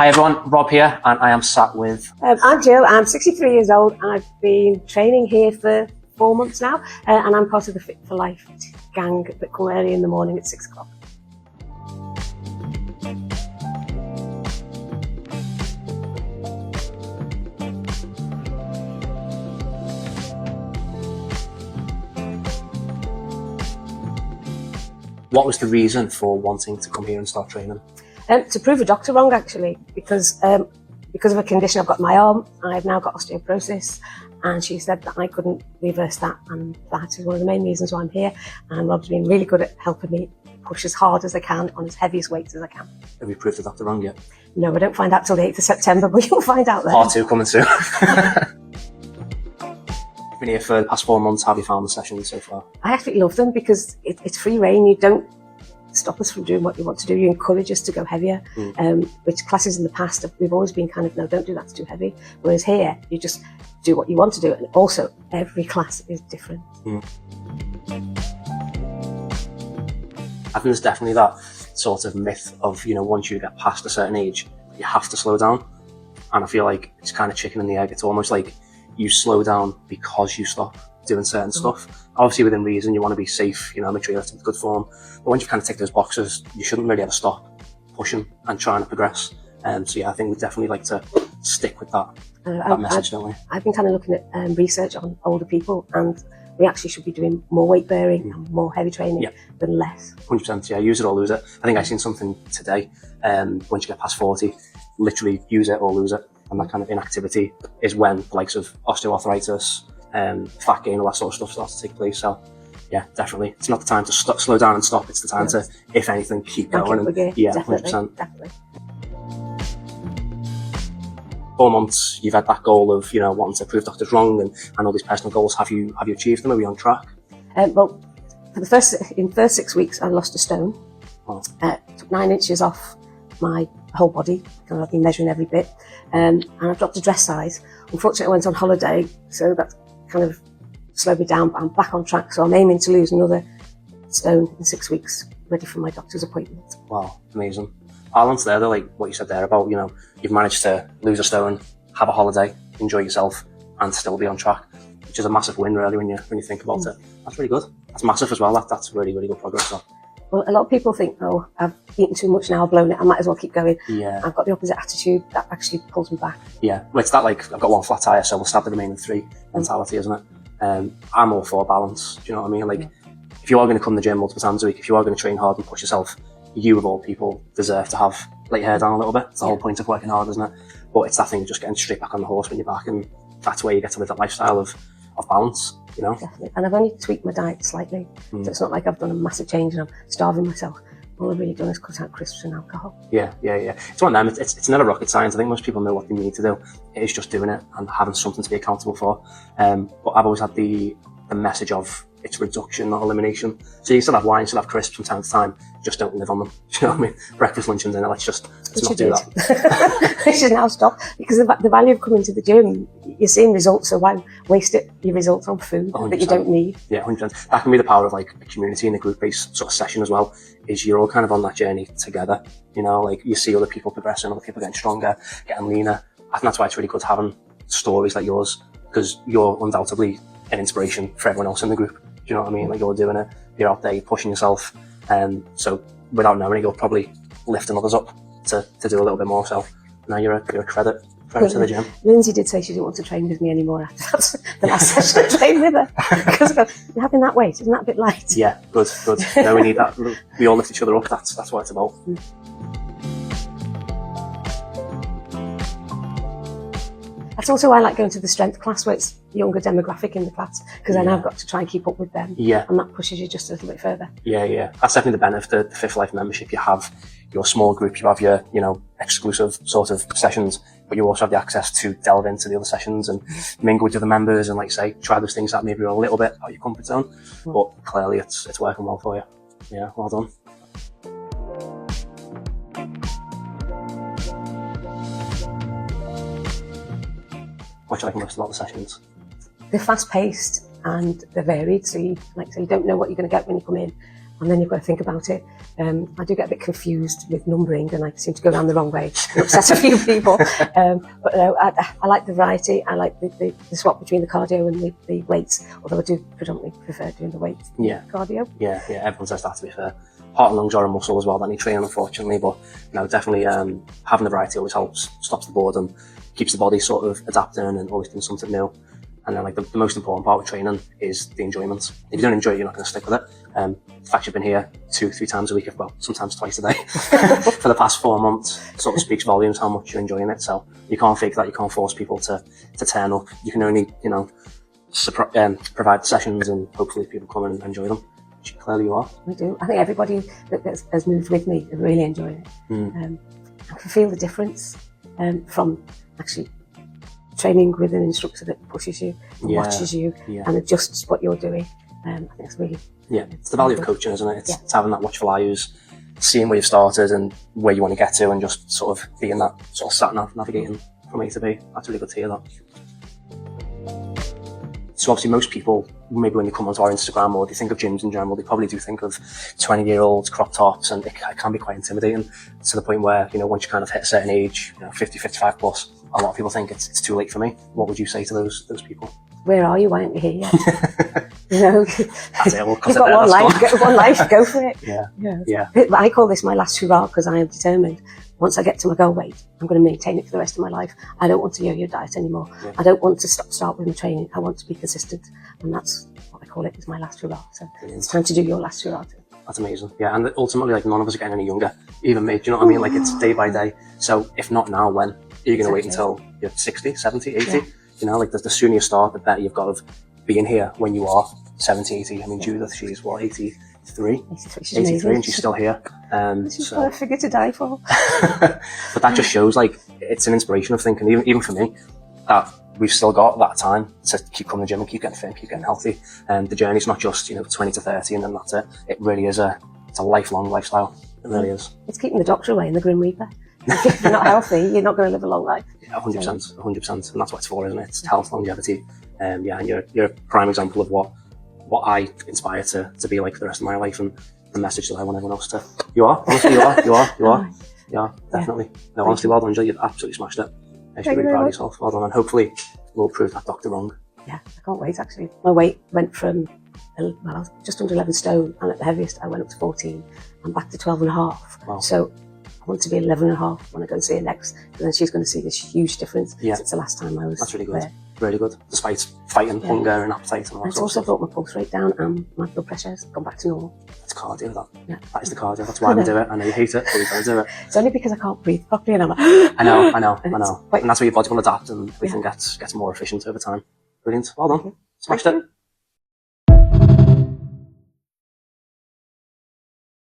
Hi everyone, Rob here, and I am sat with... I'm Jill, I'm 63 years old. I've been training here for 4 months now, and I'm part of the Fit for Life gang that come early in the morning at 6 o'clock. What was the reason for wanting to come here and start training? To prove a doctor wrong, actually, because of a condition I've got in my arm. I've now got osteoporosis, and she said that I couldn't reverse that, and that is one of the main reasons why I'm here. And Rob's been really good at helping me push as hard as I can on as heaviest weights as I can. Have you proved the doctor wrong yet? No, I don't find out till the 8th of September, but you'll find out then. Part 2 coming soon. You've been here for the past 4 months. How have you found the sessions so far? I absolutely love them because it's free reign. You don't stop us from doing what you want to do. You encourage us to go heavier, which classes in the past, we've always been kind of, no, don't do that, it's too heavy. Whereas here, you just do what you want to do. And also, every class is different. I think there's definitely that sort of myth of, you know, once you get past a certain age, you have to slow down. And I feel like it's kind of chicken and the egg. It's almost like you slow down because you stop doing certain stuff. Obviously within reason, you want to be safe, you know, make sure you're in good form. But once you kind of tick those boxes, you shouldn't really ever stop pushing and trying to progress. So yeah, I think we definitely like to stick with that message, don't we? I've been kind of looking at research on older people, and we actually should be doing more weight bearing and more heavy training than less. 100%, yeah, use it or lose it. I think I seen something today, once you get past 40, literally use it or lose it. And that kind of inactivity is when the likes of osteoarthritis, fat gain, all that sort of stuff starts to take place. So yeah, definitely. It's not the time to slow down and stop. It's the time to, if anything, keep going. Yeah, definitely, 100%. Definitely. 4 months, you've had that goal of, you know, wanting to prove doctors wrong and all these personal goals. Have you achieved them? Are we on track? Well, in the first 6 weeks, I lost a stone. Took 9 inches off my whole body, and I've been measuring every bit. And I've dropped a dress size. Unfortunately, I went on holiday, so that kind of slowed me down, but I'm back on track. So I'm aiming to lose another stone in 6 weeks, ready for my doctor's appointment. Wow, amazing. Balance there, though, like what you said there about, you know, you've managed to lose a stone, have a holiday, enjoy yourself, and still be on track, which is a massive win, really, when you think about it. That's really good. That's massive as well. That's really, really good progress. So. Well, a lot of people think, oh, I've eaten too much now, I've blown it, I might as well keep going. Yeah. I've got the opposite attitude that actually pulls me back. Yeah, well, it's that like, I've got one flat tire, so we'll stab the remaining 3 mentality, isn't it? I'm all for balance, do you know what I mean? Like, if you are going to come to the gym multiple times a week, if you are going to train hard and push yourself, you of all people deserve to have, let your hair down a little bit. It's the whole point of working hard, isn't it? But it's that thing of just getting straight back on the horse when you're back, and that's where you get to live that lifestyle of balance, you know? Definitely. And I've only tweaked my diet slightly, so it's not like I've done a massive change and I'm starving myself. All I've really done is cut out crisps and alcohol. Yeah. It's one of them. It's not a rocket science. I think most people know what they need to do. It is just doing it and having something to be accountable for. But I've always had the message of it's reduction, not elimination. So you still have wine, still have crisps from time to time, just don't live on them. Do you know what I mean? Breakfast, lunch and dinner, let's not do that. We should now stop, because the value of coming to the gym, you're seeing results, so why waste your results on food 100%. That you don't need? Yeah, 100%. That can be the power of like a community and a group-based sort of session as well, is you're all kind of on that journey together. You know, like you see other people progressing, other people getting stronger, getting leaner. I think that's why it's really good having stories like yours, because you're undoubtedly an inspiration for everyone else in the group. Do you know what I mean? Like, you're doing it, you're out there, you're pushing yourself, and so without knowing it, you're probably lifting others up to do a little bit more. So now you're a credit to the gym. Lindsay did say she didn't want to train with me anymore after the last session I trained with her, because you're having that weight, isn't that a bit light? Yeah, good. No, we need that. We all lift each other up. That's what it's about. That's also why I like going to the strength class, where it's younger demographic in the class, because then I've got to try and keep up with them. Yeah. And that pushes you just a little bit further. Yeah. That's definitely the benefit of the Fit for Life membership. You have your small group, you have your, you know, exclusive sort of sessions, but you also have the access to delve into the other sessions and mingle with the other members and, like say, try those things that maybe are a little bit out of your comfort zone. But clearly it's working well for you. Yeah, well done. What do you like most about the sessions? They're fast-paced and they're varied, so you don't know what you're going to get when you come in. and then you've got to think about it. I do get a bit confused with numbering, and I seem to go down the wrong way and upset a few people. But no, I like the variety. I like the swap between the cardio and the weights, although I do predominantly prefer doing the weights than cardio. Yeah, everyone says that, to be fair. Heart and lungs are a muscle as well that need training, unfortunately, but definitely having the variety always helps, stops the boredom, keeps the body sort of adapting and always doing something new. And then, like, the most important part of training is the enjoyment. If you don't enjoy it, you're not going to stick with it. The fact you've been here 2-3 times a week, well, sometimes twice a day, for the past 4 months, sort of speaks volumes how much you're enjoying it. So you can't fake that. You can't force people to turn up. You can only, provide sessions, and hopefully people come and enjoy them. Which clearly you are. I do. I think everybody that has moved with me is really enjoying it. I can feel the difference from actually training with an instructor that pushes you, and watches you, and adjusts what you're doing. I think it's really... Yeah, it's the value of coaching, isn't it? It's having that watchful eye, who's seeing where you've started and where you want to get to, and just sort of being that sort of sat-nav navigating from A to B. That's really good to hear that. So obviously most people, maybe when they come onto our Instagram or they think of gyms in general, they probably do think of 20-year-olds, crop tops, and it can be quite intimidating to the point where, once you kind of hit a certain age, 50, 55 plus, a lot of people think it's too late for me. What would you say to those people? Where are you? Why aren't you here yet? That's it. We'll You've got one life, go for it. Yeah. I call this my last hurrah, because I am determined. Once I get to my goal weight, I'm going to maintain it for the rest of my life. I don't want to yo-yo diet anymore. I don't want to start with my training. I want to be consistent, and that's what I call it, is my last hurrah. So it's time to do your last hurrah too. That's amazing. Yeah, and ultimately, like, none of us are getting any younger, even me. Do you know what I mean? Like, it's day by day. So if not now, when? Are you going to wait until you're 60, 70, 80? Like, the sooner you start, the better you've got of being here when you are 70, 80. I mean, Judith, she's what, 83? 83, and she's still here. She's got a figure to die for. But that just shows, like, it's an inspiration of thinking, even for me, that we've still got that time to keep coming to the gym and keep getting fit, keep getting healthy. And the journey's not just, 20 to 30 and then that's it. It really is it's a lifelong lifestyle. It really is. It's keeping the doctor away and the Grim Reaper. If you're not healthy, you're not going to live a long life. Yeah, 100%. And that's what it's for, isn't it? It's health, longevity. And you're a prime example of what I inspire to be like for the rest of my life, and the message that I want everyone else to. You are, honestly, you are, definitely. No, honestly, well done, Jill. You've absolutely smashed it. You should be really proud of yourself. Well done, and hopefully we'll prove that doctor wrong. Yeah, I can't wait, actually. My weight went from, I was just under 11 stone, and at the heaviest I went up to 14. I'm back to 12.5. Wow. So I want to be 11.5 when I go and see her next, and then she's going to see this huge difference. Yeah. It's the last time I was That's really good. there. Really good, despite fighting hunger and appetite and all that. It's also brought my pulse rate down, and my blood pressure's gone back to normal. It's cardio, that. Yeah. That is the cardio. That's why we do it. I know you hate it, but we gotta do it. It's only because I can't breathe properly, and I'm like, I know. And that's where your body will adapt, and everything gets more efficient over time. Brilliant. Well done. Smashed it.